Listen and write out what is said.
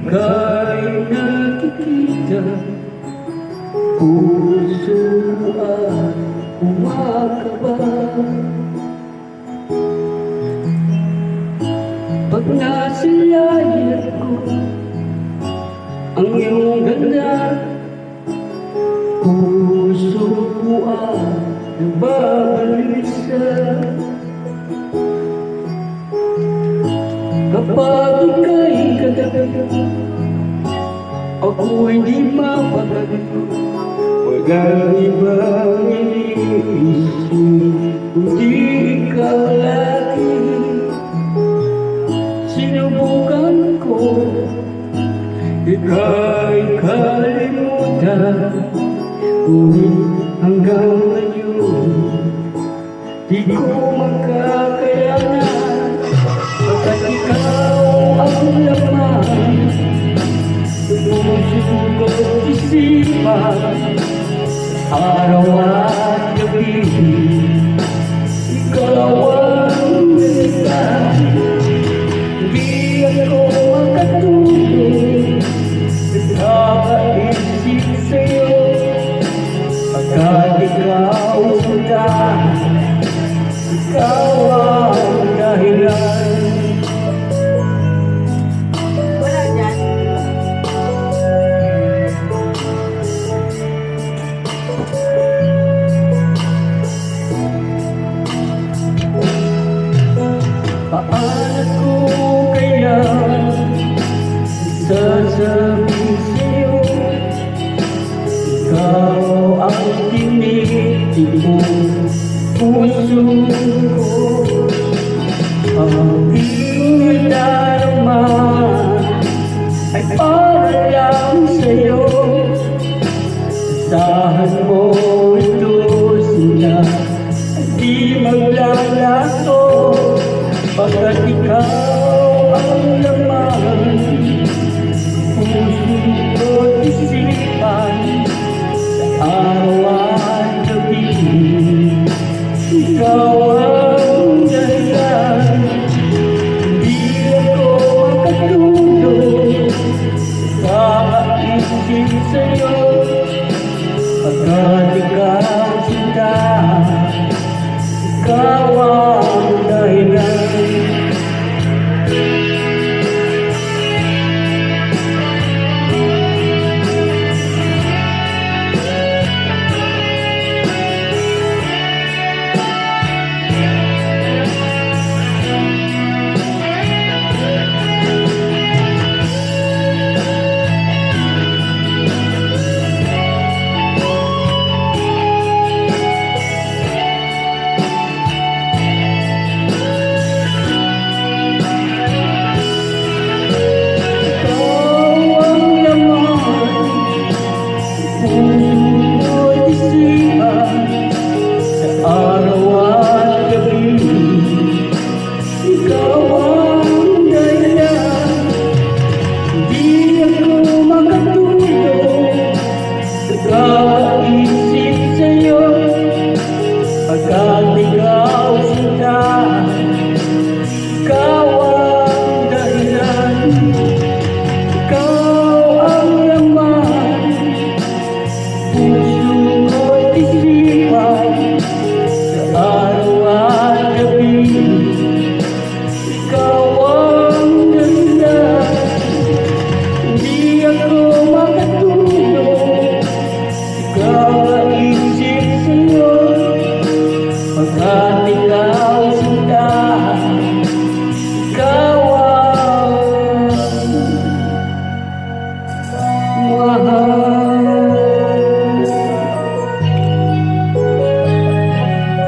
Ika'y nakikita, puso at umakaba. Pag nasilayat ko ang iyong ganda, puso ko ay nababalisa. Kapag ika'y kagabi, ako'y di mapagano. Walang ibang iniisip, kundi ikaw lagi. Sinubukan ko, ika'y kalimutan, ngunit hanggang ngayon di ko makakayanan. Pagkat ikaw ang laman puso ko't isipan, araw at gabi. Ikaw ang ganda, di ako makatulog, nagkakaisip sa'yo. Pagkat ikaw sunda, ikaw ang dahilan. Paano ko kaya sasabihin sa'yo, ikaw ang tinitipong puso ko, ang aking darama.